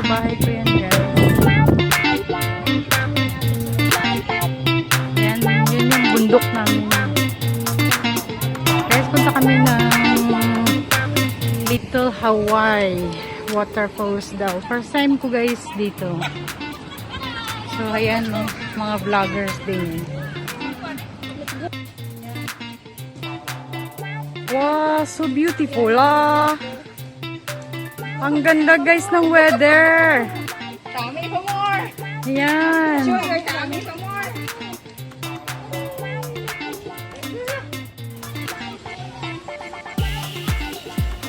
Bahay ko yan, guys. Yan, yun yung bundok namin. Guys, punta kami ng Little Hawaii Waterfalls daw. First time ko guys dito. So, ayan, no, mga vloggers din. Wow, so beautiful, ah! Ang ganda guys ng weather. Tell me for more. Ayan. Sure, you're telling me for more.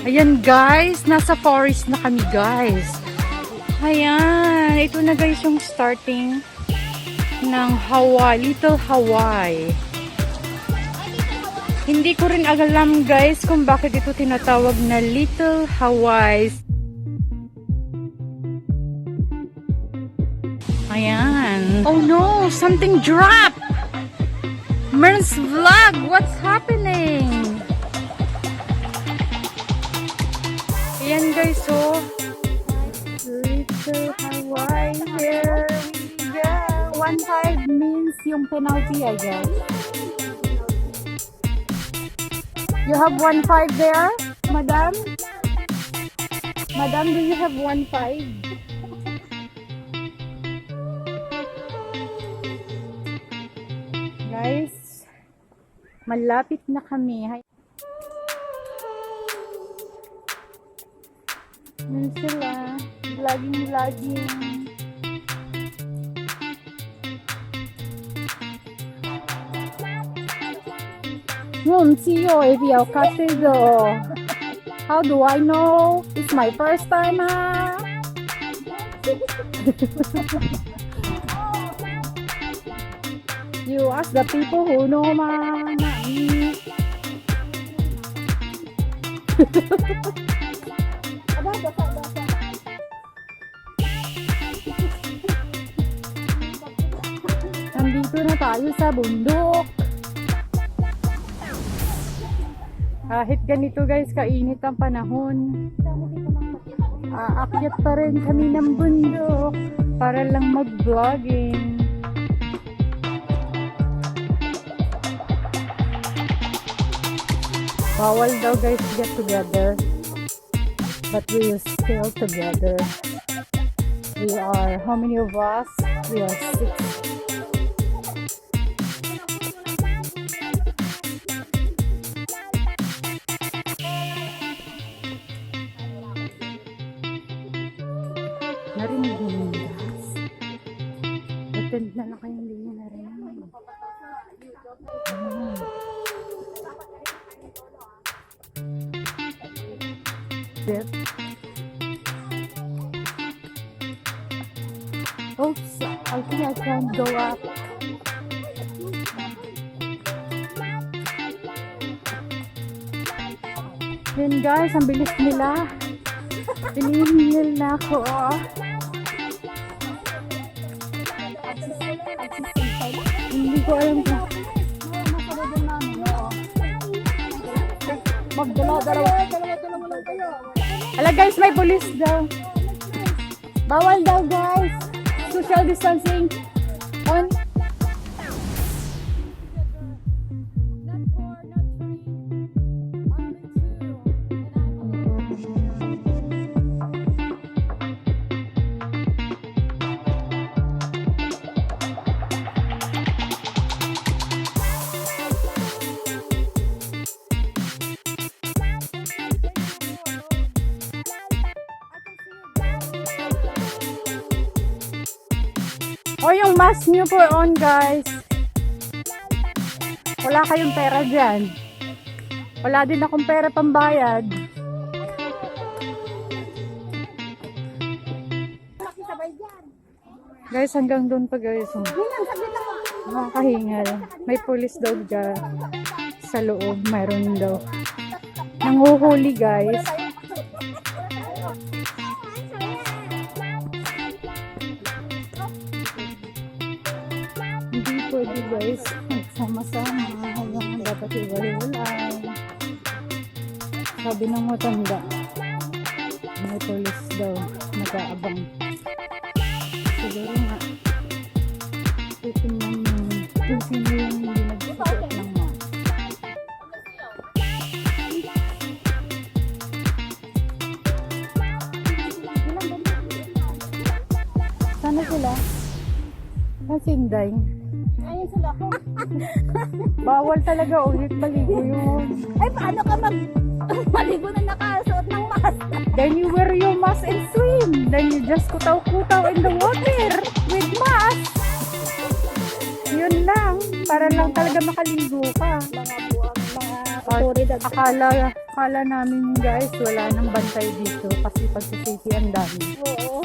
Ayan guys, nasa forest na kami guys. Ayan, ito na guys yung starting ng Hawaii, Little Hawaii. Hindi ko rin alam guys kung bakit ito tinatawag na Little Hawaii. Ayan. Oh no, something dropped. Mer's vlog, what's happening? Ayan guys, so Little Hawaii, here we go. 1.5 means yung penalty, I guess. You have 1.5 there, madam? Madam, do you have 1.5? Guys, malapit na kami. Yan sila. Vlogging. How do I know? It's my first time, ha? You ask the people who know, ma. Nandito na tayo sa bundok. Kahit ganito guys, kainit ang panahon. Aakyat pa rin kami ng bundok para lang mag-vlogging. Bawal daw guys get together. But we are still together. We are, how many of us? We are 6. Narinig mo yung gas. Attend na lang kayong hindi niya narinig. Dip. Oops, I think I can't go up. Yan guys, ang bilis nila. Inihingil na ako, oh. Hindi ko alam kung magdala-dalawa. Ala guys, may pulis daw. Bawal daw guys. Social distancing on. O yung mask nyo po on guys. Wala kayong pera dyan. Wala din akong pera pambayad. Guys, hanggang doon pa guys. Nakakahingal. May pulis daw dyan. Sa loob, mayroon daw. Nanghuhuli guys. guys, nagsama-sama. Hanggang dapat iwalay-walay. Sabi ng matanda, may pulis daw, nag-aabang. Siguro nga, titingnan mo kung sino yung hindi nagsusuot ng mask. Sana sila? Kasinday. Ayun sila ko. Bawal talaga ulit maligo yun. Ay, paano ka maligo na nakasuot ng mask? Then you wear your mask and swim. Then you just kutaw-kutaw in the water with mask. Yun lang. Para lang talaga makaligo ka. Mga buwang, mga otoridad. Akala namin guys, wala nang bantay dito kasi pag-safety ang dami. Oo.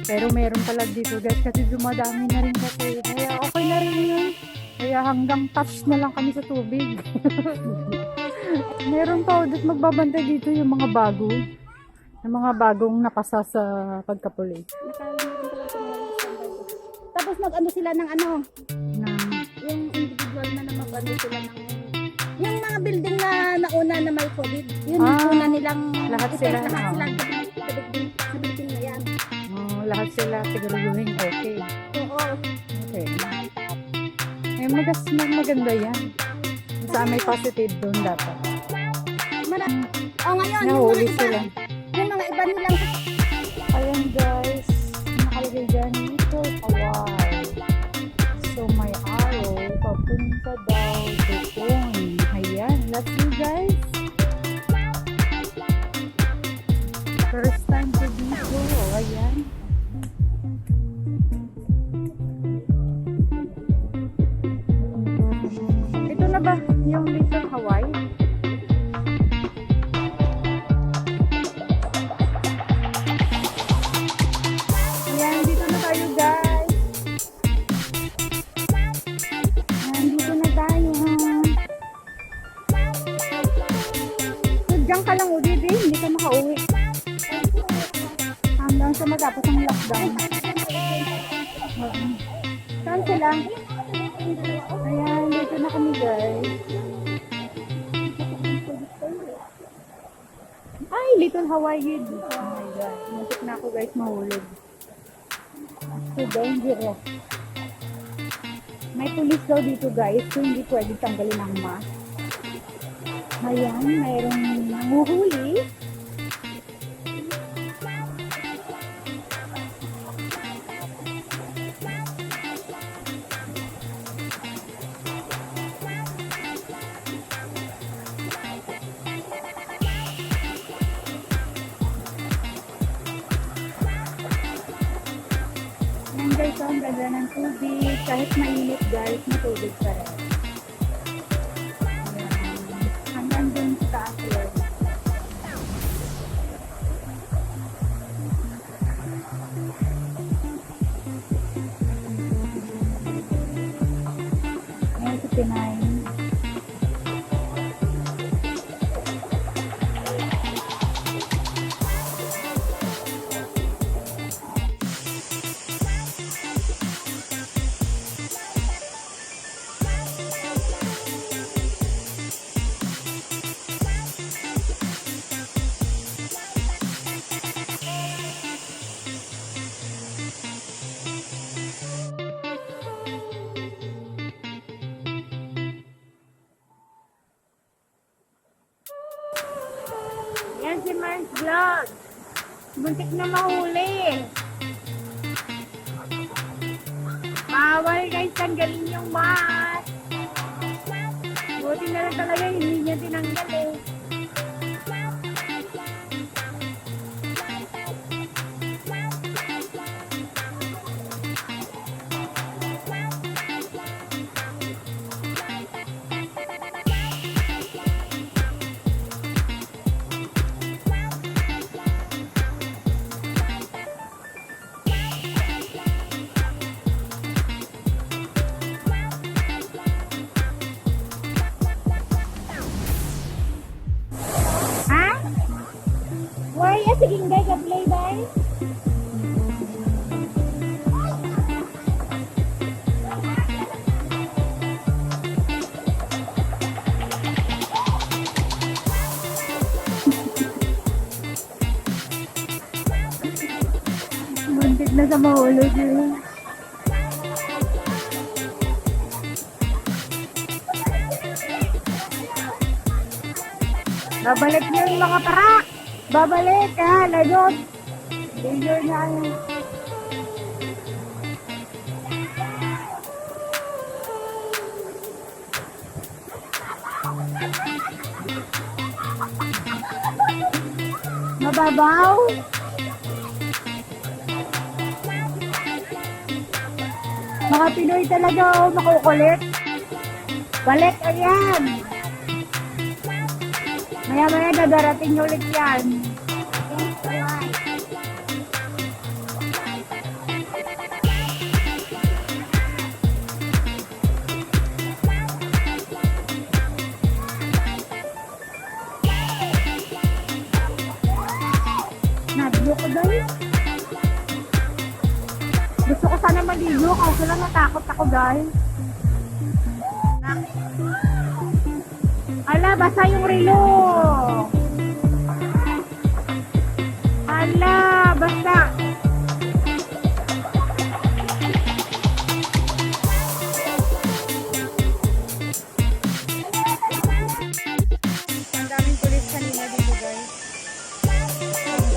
Pero meron pala dito guys kasi dumadami na rin kasi. Kaya okay na rin yun. Kaya hanggang touch na lang kami sa tubig. Meron pa ulit magbabantay dito yung mga bago. Yung mga bagong napasa sa pagkapuli. Tapos nag-ano sila ng ano? Na, Yung individual na mag-ano sila ng... Yung mga building na nauna na may COVID. Yun yung una nilang... lahat sila, Lahat no? sila sa building na yan. lahat sila siguraduhin okay. Oo. Okay. Eh, maganda yan. Saan may positive doon dapat. Ngayon, Nahuli sila. Yung mga iba nilang... Ayan guys, nakalagay dyan dito, Bawal. So may arrow, papunta daw doon. Ayan, let's see guys. First time to dito, ayan. Ito na ba yung Little Hawaii? Ayan, dito na tayo guys. Nandito na tayo. Diyan ka lang ulit eh, hindi ka makauwi. Hanggang sa matapos ang lockdown. Saan sila? Ayan, dito na kami guys. Ay, Little Hawaii. Oh my God. Muntik na ako guys mahulog. So dangerous. May pulis daw dito guys, so hindi pwede tanggalin ang mask. Ayan, mayroong nanguhuli. Ayan guys, ang ganda ng tubig. Kahit mainit guys, matubig pa rin. Ayan. Hanggang dun sa taas yun. Ayan si Pinay. Yan si Mars Vlog. Buntik na mahuli. Bawal guys, tanggalin yung mask. Buti na lang talaga hindi niya tinanggal eh. Sige, guys, ka-play, guys. na sa mahulog yun. Babalik yun mga parak! Babalik ha, lagot! Danger na yun. Mababaw? Mga Pinoy talaga oh, makukulit. Balik, ayan. Maya-maya na darating ulit yan. Nablo ko dahil. Gusto ko sana maligo kasi lang natakot ako guys. Ala, basa yung relo. Ala, basa. Ang daming pulis kanina dito guys.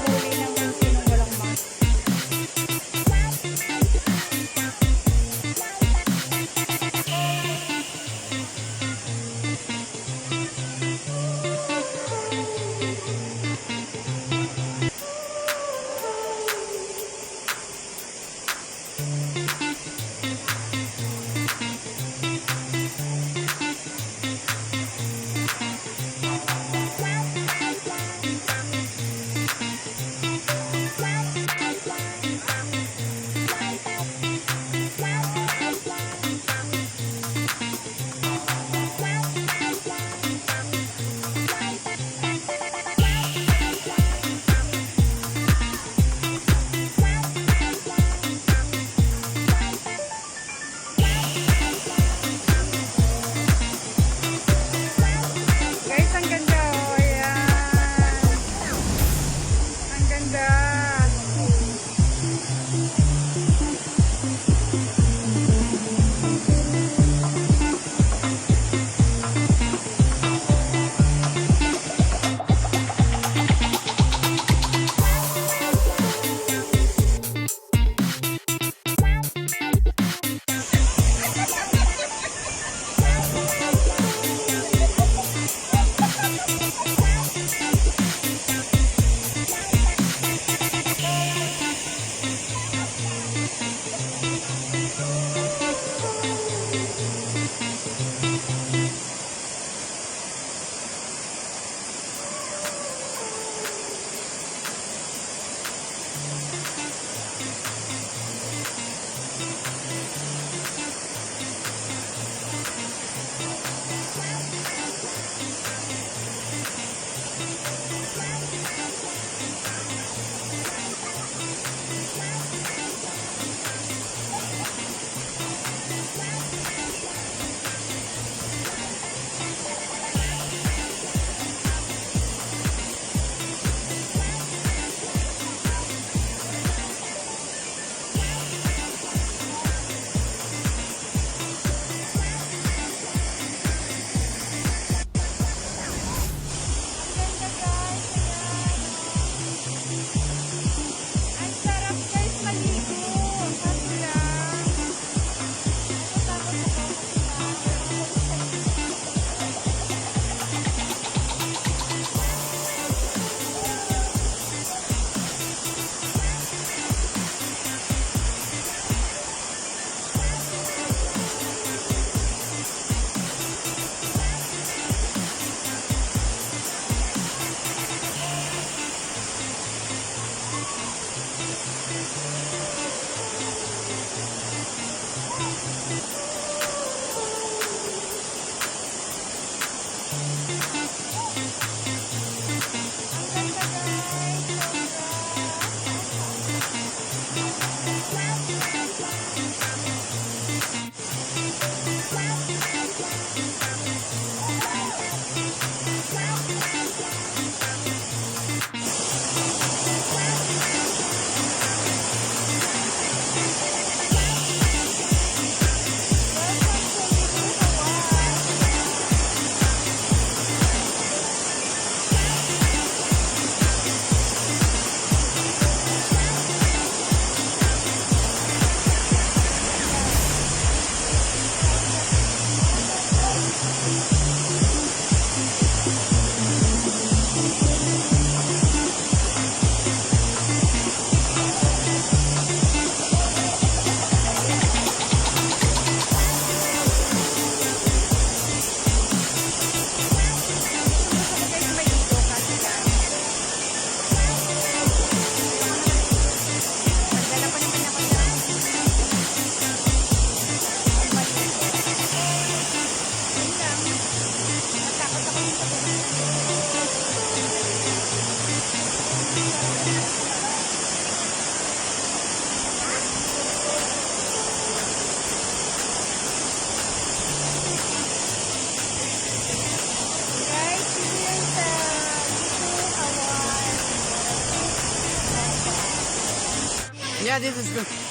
Huli naman sinong walang mask. Yeah, this is the